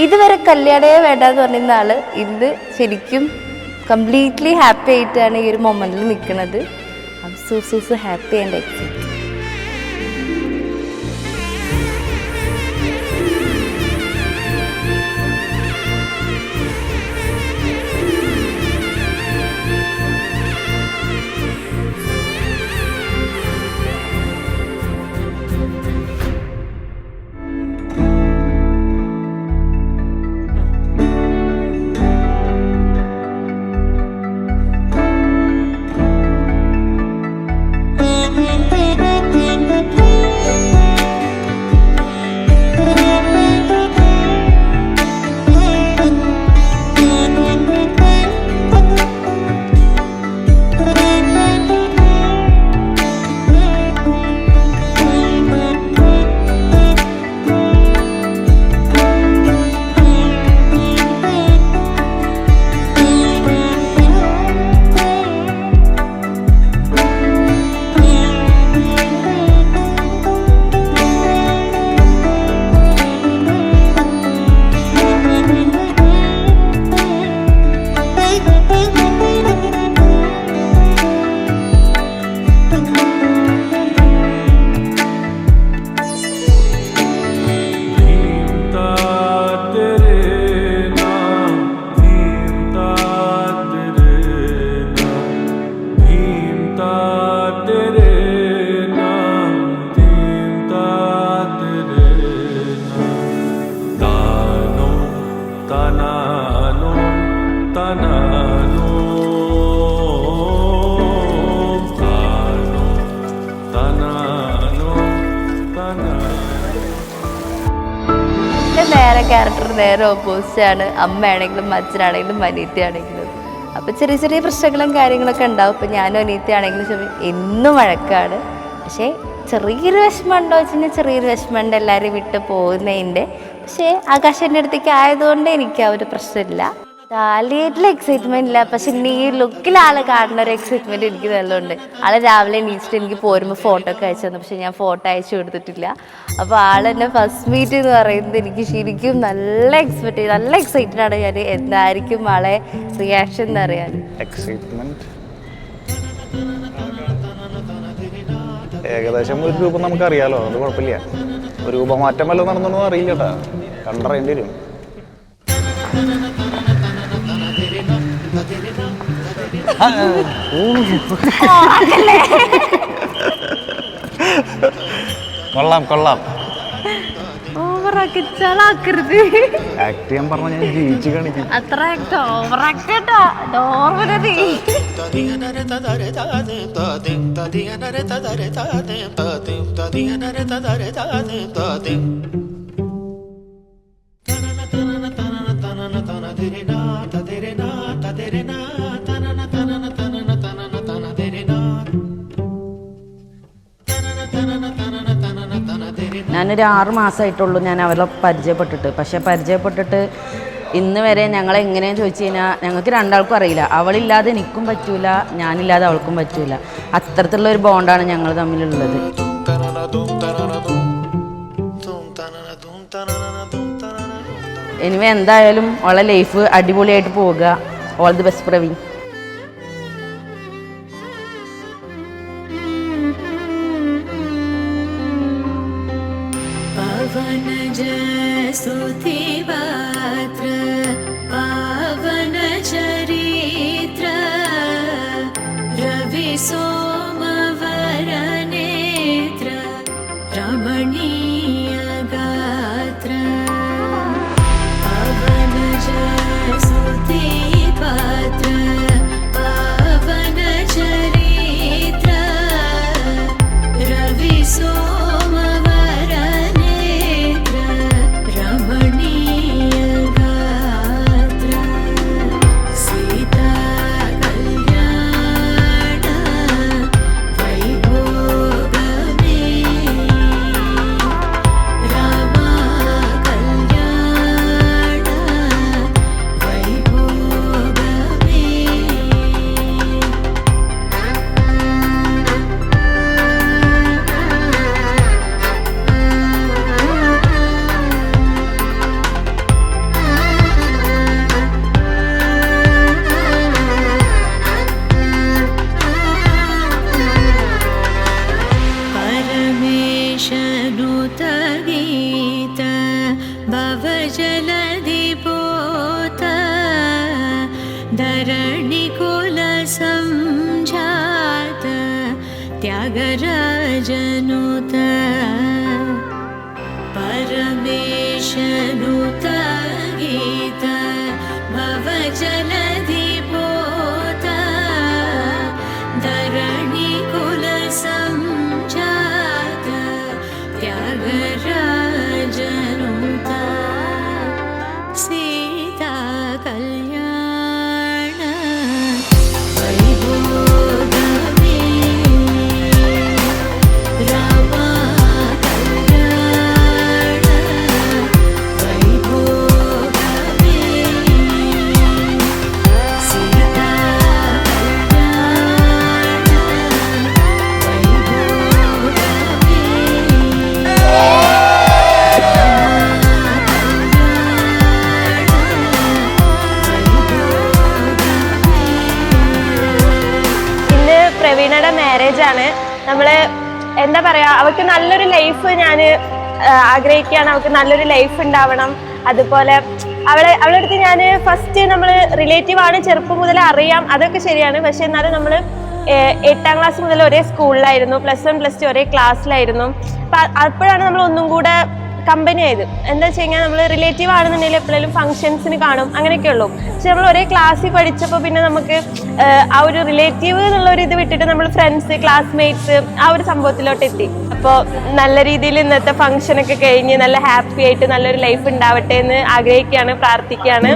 ഇതുവരെ കല്യാണമേ വേണ്ടെന്ന് പറഞ്ഞിരുന്ന ആള് ഇന്ന് ശരിക്കും കംപ്ലീറ്റ്ലി ഹാപ്പി ആയിട്ടാണ് ഈ ഒരു മൊമെന്റിൽ നിൽക്കുന്നത്. I am so happy and excited. Character നേരെ ഓപ്പോസിറ്റ് ആണ്. അമ്മയാണെങ്കിലും അച്ഛനാണെങ്കിലും അനിയത്തിയാണെങ്കിലും. അപ്പോൾ ചെറിയ ചെറിയ പ്രശ്നങ്ങളും കാര്യങ്ങളൊക്കെ ഉണ്ടാവും. ഇപ്പോൾ ഞാനും അനിയത്തിയാണെങ്കിലും എന്നും വഴക്കാണ്. പക്ഷേ ചെറിയൊരു വിഷമം ഉണ്ടോ വെച്ച് കഴിഞ്ഞാൽ ചെറിയൊരു വിഷമമുണ്ട് എല്ലാവരും വിട്ട് പോകുന്നതിൻ്റെ. പക്ഷേ ആകാശൻ്റെ അടുത്തേക്ക് ആയതുകൊണ്ട് എനിക്ക് ആ ഒരു പ്രശ്നമില്ല. താലിയായിട്ടുള്ള എക്സൈറ്റ്മെന്റ് ഇല്ല. പക്ഷെ ഈ ലുക്കിൽ ആളെ കാണുന്ന ഒരു എക്സൈറ്റ്മെന്റ് എനിക്ക് നല്ലോണ്ട്. ആള് രാവിലെ എണീച്ചിട്ട് എനിക്ക് പോരുമ്പോൾ ഫോട്ടോ ഒക്കെ അയച്ചു തന്നു. പക്ഷെ ഞാൻ ഫോട്ടോ അയച്ചു കൊടുത്തിട്ടില്ല. അപ്പോൾ ആളെന്നെ ഫസ്റ്റ് മീറ്റ് എന്ന് പറയുന്നത് എനിക്ക് ശരിക്കും നല്ല എക്സൈറ്റഡ് ആണ്. ഞാൻ എന്തായിരിക്കും ആളെ റിയാക്ഷൻ എന്ന് അറിയാൻ. എക്സൈറ്റ്മെന്റ് ഏകദേശം ഒരു രൂപം നമുക്കറിയാലോ, അത് കുഴപ്പമില്ല. ഒരു രൂപമാറ്റം വല്ലതും നടന്നൊന്നും അറിയില്ല കേട്ടാ, കണ്ടറിയേണ്ടി വരും. കൊള്ളാം കൊള്ളാം. ആക്ട് ചെയ്യാൻ പറഞ്ഞ ഞാൻ ജീവിച്ച് കാണിക്കും. അത്ര ഞാനൊരു 6 മാസമായിട്ടുള്ളൂ ഞാൻ അവളെ പരിചയപ്പെട്ടിട്ട് ഇന്ന് വരെ ഞങ്ങളെങ്ങനെയാ ചോദിച്ചു കഴിഞ്ഞാൽ ഞങ്ങൾക്ക് രണ്ടാൾക്കും അറിയില്ല. അവളില്ലാതെ എനിക്കും പറ്റൂല, ഞാനില്ലാതെ അവൾക്കും പറ്റൂല. അത്തരത്തിലുള്ള ഒരു ബോണ്ടാണ് ഞങ്ങൾ തമ്മിലുള്ളത്. എനിവേ എന്തായാലും അവളെ ലൈഫ് അടിപൊളിയായിട്ട് പോവുക. All the best Praveen. पावन चरित्र रवि सोमवर नेत्र रमणीय गात्र पावन जसुति पात्र पावन चरित्र रवि सोमवर नेत्र रमणीय गात्र सीता गीत भवजलधिपोत धरणिकुलसंजात त्यागराजनुत परमेशनुत गीत भवजलधिपोत धरणिकुलसंजात त्यागराजनुत सीता कल्याण वैभोगमे रामा कल्याण वैभोगमे सीता कल्याण ഇന്ന് പ്രവീണയുടെ മാരേജ് ആണ്. നമ്മള് എന്താ പറയാ, അവൾക്ക് നല്ലൊരു ലൈഫ് ഞാൻ ആഗ്രഹിക്കുകയാണ്. അവൾക്ക് നല്ലൊരു ലൈഫ് ഉണ്ടാവണം. അതുപോലെ അവളുടെ അടുത്ത് ഞാൻ ഫസ്റ്റ് നമ്മൾ റിലേറ്റീവ് ആണ്, ചെറുപ്പം മുതൽ അറിയാം, അതൊക്കെ ശരിയാണ്. പക്ഷെ എന്നാലും നമ്മൾ 8ാം ക്ലാസ് മുതൽ ഒരേ സ്കൂളിലായിരുന്നു, +1 +2 ഒരേ ക്ലാസ്സിലായിരുന്നു. അപ്പോഴാണ് നമ്മൾ ഒന്നും കൂടെ കമ്പനി ആയത്. എന്താ വെച്ച് കഴിഞ്ഞാൽ നമ്മൾ റിലേറ്റീവ് ആണെന്നുണ്ടെങ്കിൽ എപ്പോഴേലും ഫംഗ്ഷൻസിന് കാണും, അങ്ങനെയൊക്കെ ഉള്ളൂ. പക്ഷെ നമ്മൾ ഒരേ ക്ലാസ്സിൽ പഠിച്ചപ്പോൾ പിന്നെ നമുക്ക് ആ ഒരു റിലേറ്റീവ് എന്നുള്ള ഒരു ഇത് വിട്ടിട്ട് നമ്മൾ ഫ്രണ്ട്സ്, ക്ലാസ്മേറ്റ്സ് ആ ഒരു സംഭവത്തിലോട്ട് എത്തി. അപ്പോൾ നല്ല രീതിയിൽ ഇന്നത്തെ ഫംഗ്ഷനൊക്കെ കഴിഞ്ഞ് നല്ല ഹാപ്പി ആയിട്ട് നല്ലൊരു ലൈഫ് ഉണ്ടാവട്ടെ എന്ന് ആഗ്രഹിക്കുകയാണ്, പ്രാർത്ഥിക്കുകയാണ്.